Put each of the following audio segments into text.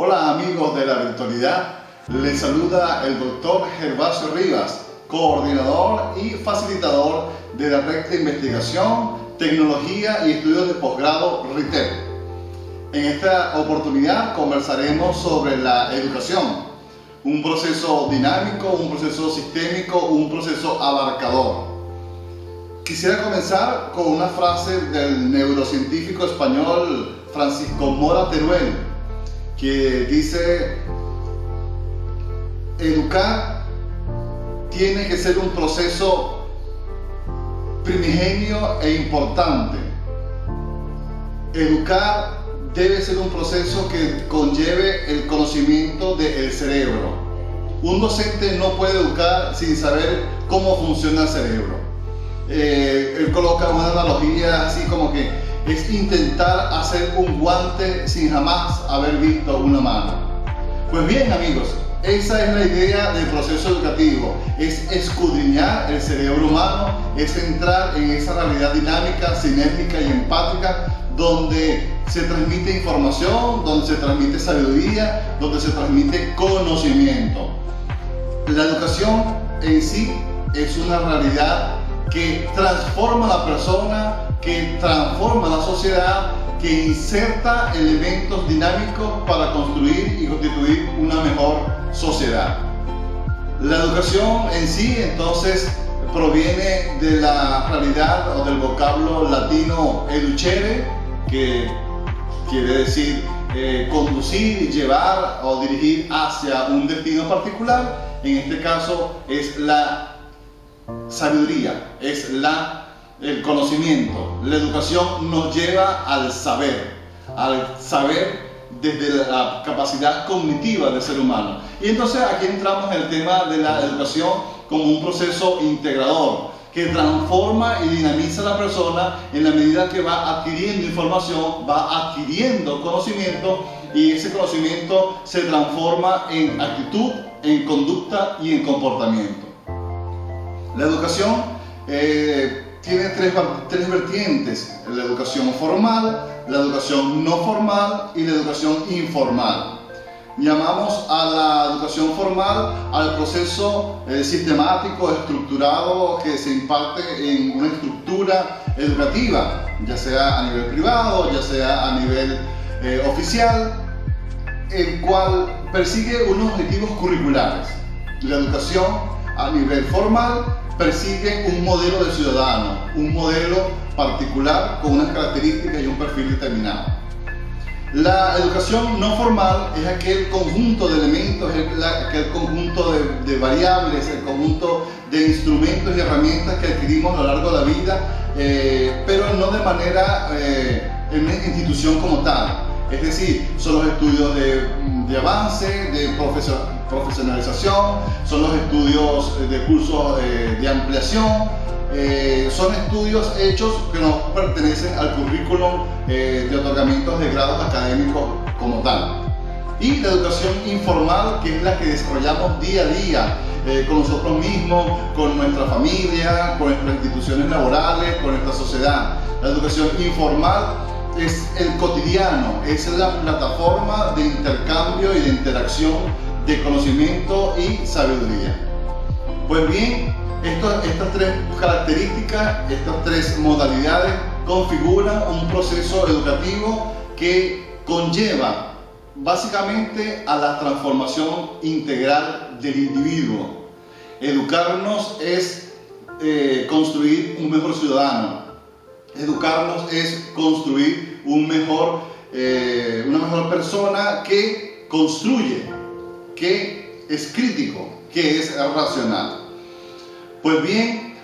Hola amigos de la virtualidad, les saluda el doctor Gervasio Rivas, coordinador y facilitador de la Red de Investigación, Tecnología y Estudios de Posgrado RITEP. En esta oportunidad conversaremos sobre la educación, un proceso dinámico, un proceso sistémico, un proceso abarcador. Quisiera comenzar con una frase del neurocientífico español Francisco Mora Teruel, que dice: educar tiene que ser un proceso primigenio e importante. Educar debe ser un proceso que conlleve el conocimiento del cerebro. Un docente no puede educar sin saber cómo funciona el cerebro. Él coloca una analogía así como que es intentar hacer un guante sin jamás haber visto una mano. Pues bien amigos, esa es la idea del proceso educativo, es escudriñar el cerebro humano, es entrar en esa realidad dinámica, cinética y empática, donde se transmite información, donde se transmite sabiduría, donde se transmite conocimiento. La educación en sí es una realidad que transforma a la persona, que transforma a la sociedad, que inserta elementos dinámicos para construir y constituir una mejor sociedad. La educación en sí entonces proviene de la realidad o del vocablo latino educere, que quiere decir conducir, llevar o dirigir hacia un destino particular. En este caso es la sabiduría, es el conocimiento. La educación nos lleva al saber desde la capacidad cognitiva del ser humano. Y entonces aquí entramos en el tema de la educación como un proceso integrador que transforma y dinamiza a la persona en la medida que va adquiriendo información, va adquiriendo conocimiento, y ese conocimiento se transforma en actitud, en conducta y en comportamiento. La educación tiene tres vertientes: la educación formal, la educación no formal y la educación informal. Llamamos a la educación formal al proceso sistemático, estructurado, que se imparte en una estructura educativa, ya sea a nivel privado, ya sea a nivel oficial, el cual persigue unos objetivos curriculares. La educación a nivel formal persigue un modelo de ciudadano, un modelo particular con unas características y un perfil determinado. La educación no formal es aquel conjunto de elementos, aquel conjunto de variables, el conjunto de instrumentos y herramientas que adquirimos a lo largo de la vida, pero no de manera en una institución como tal. Es decir, son los estudios de avance, de profesionalización, son los estudios de cursos de ampliación, son estudios hechos que no pertenecen al currículum de otorgamientos de grados académicos como tal. Y la educación informal, que es la que desarrollamos día a día con nosotros mismos, con nuestra familia, con nuestras instituciones laborales, con nuestra sociedad. La educación informal es el cotidiano, es la plataforma de intercambio y de interacción de conocimiento y sabiduría. Pues bien, estas tres características, estas tres modalidades configuran un proceso educativo que conlleva básicamente a la transformación integral del individuo. Educarnos es construir un mejor ciudadano. Educarnos es construir una mejor persona que construye, que es crítico, que es racional. Pues bien,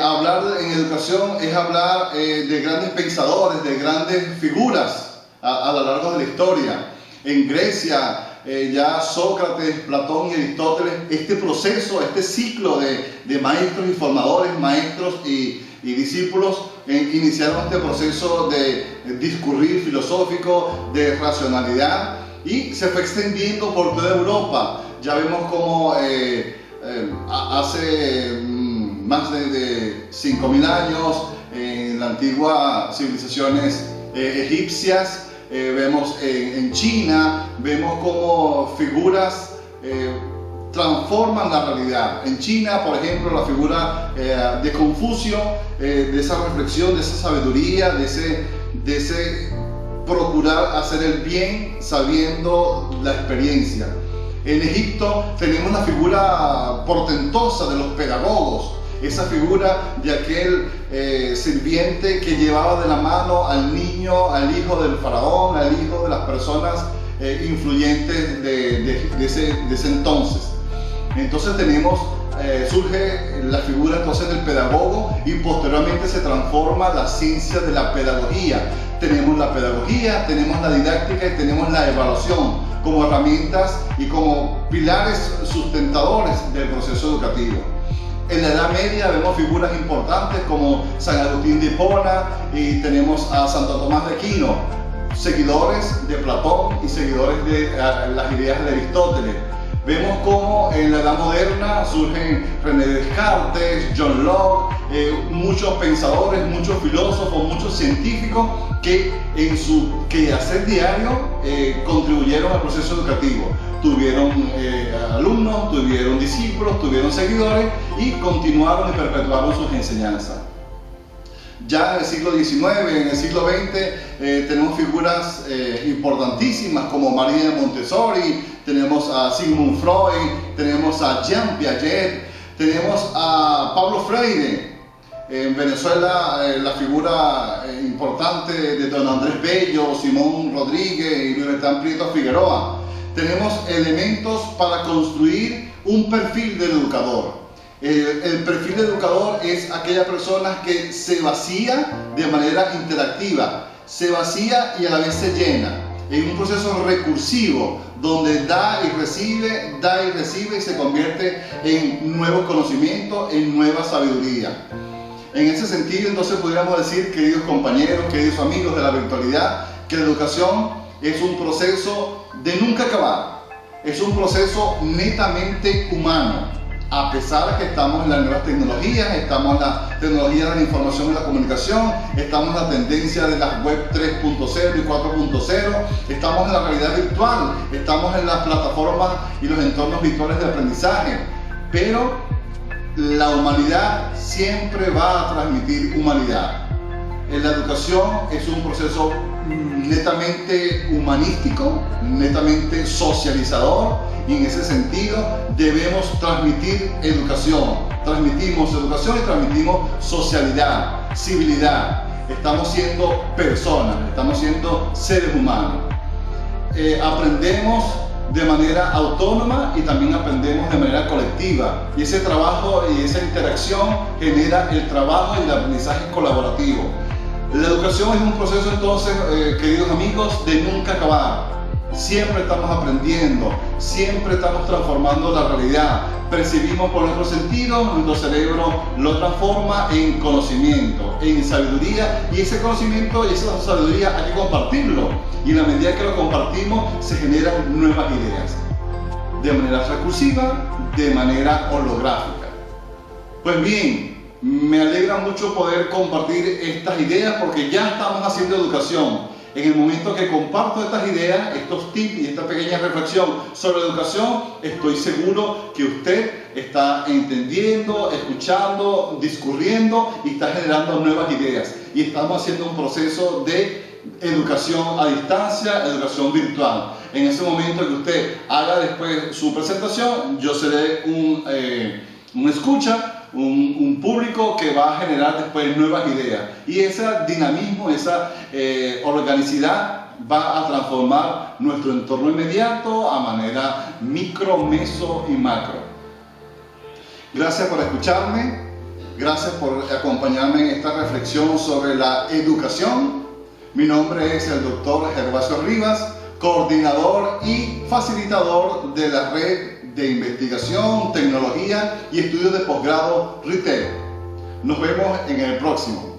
hablar en educación es hablar de grandes pensadores, de grandes figuras a lo largo de la historia. En Grecia, ya Sócrates, Platón y Aristóteles, este proceso, este ciclo de maestros y formadores, maestros y discípulos, iniciaron este proceso de discurrir filosófico, de racionalidad, y se fue extendiendo por toda Europa. Ya vemos cómo hace más de 5.000 años, en las antiguas civilizaciones egipcias, vemos en China, vemos cómo figuras transforman la realidad. En China, por ejemplo, la figura de Confucio, de esa reflexión, de esa sabiduría, de ese procurar hacer el bien sabiendo la experiencia. En Egipto tenemos la figura portentosa de los pedagogos, esa figura de aquel sirviente que llevaba de la mano al niño, al hijo del faraón, al hijo de las personas influyentes de ese entonces. Entonces surge la figura entonces del pedagogo y posteriormente se transforma la ciencia de la pedagogía. Tenemos la pedagogía, tenemos la didáctica y tenemos la evaluación como herramientas y como pilares sustentadores del proceso educativo. En la Edad Media vemos figuras importantes como San Agustín de Hipona y tenemos a Santo Tomás de Aquino, seguidores de Platón y seguidores de las ideas de Aristóteles. Vemos cómo en la Edad Moderna surgen René Descartes, John Locke, muchos pensadores, muchos filósofos, muchos científicos que en su quehacer diario contribuyeron al proceso educativo. Tuvieron alumnos, tuvieron discípulos, tuvieron seguidores y continuaron y perpetuaron sus enseñanzas. Ya en el siglo XIX, en el siglo XX, tenemos figuras importantísimas como María de Montessori, tenemos a Sigmund Freud, tenemos a Jean Piaget, tenemos a Pablo Freire. En Venezuela, la figura importante de don Andrés Bello, Simón Rodríguez y Luis Bertrán Prieto Figueroa. Tenemos elementos para construir un perfil del educador. El perfil de educador es aquella persona que se vacía de manera interactiva, se vacía y a la vez se llena, en un proceso recursivo donde da y recibe y se convierte en nuevo conocimiento, en nueva sabiduría. En ese sentido, entonces podríamos decir, queridos compañeros, queridos amigos de la virtualidad, que la educación es un proceso de nunca acabar, es un proceso netamente humano. A pesar de que estamos en las nuevas tecnologías, estamos en la tecnología de la información y la comunicación, estamos en la tendencia de las web 3.0 y 4.0, estamos en la realidad virtual, estamos en las plataformas y los entornos virtuales de aprendizaje, pero la humanidad siempre va a transmitir humanidad. La educación es un proceso netamente humanístico, netamente socializador, y en ese sentido debemos transmitir educación. Transmitimos educación y transmitimos socialidad, civilidad. Estamos siendo personas, estamos siendo seres humanos. Aprendemos de manera autónoma y también aprendemos de manera colectiva. Y ese trabajo y esa interacción genera el trabajo y el aprendizaje colaborativo. La educación es un proceso entonces, queridos amigos, de nunca acabar. Siempre estamos aprendiendo, siempre estamos transformando la realidad. Percibimos por nuestros sentidos, nuestro cerebro lo transforma en conocimiento, en sabiduría, y ese conocimiento y esa sabiduría hay que compartirlo. Y en la medida que lo compartimos, se generan nuevas ideas, de manera recursiva, de manera holográfica. Pues bien, me alegra mucho poder compartir estas ideas porque ya estamos haciendo educación. En el momento que comparto estas ideas, estos tips y esta pequeña reflexión sobre educación, estoy seguro que usted está entendiendo, escuchando, discurriendo y está generando nuevas ideas. Y estamos haciendo un proceso de educación a distancia, educación virtual. En ese momento que usted haga después su presentación, yo seré un escucha, un público que va a generar después nuevas ideas, y ese dinamismo, esa organicidad va a transformar nuestro entorno inmediato a manera micro, meso y macro. Gracias por escucharme, gracias por acompañarme en esta reflexión sobre la educación. Mi nombre es el doctor Gervasio Rivas, coordinador y facilitador de la red de investigación, tecnología y estudios de posgrado RITEC. Nos vemos en el próximo.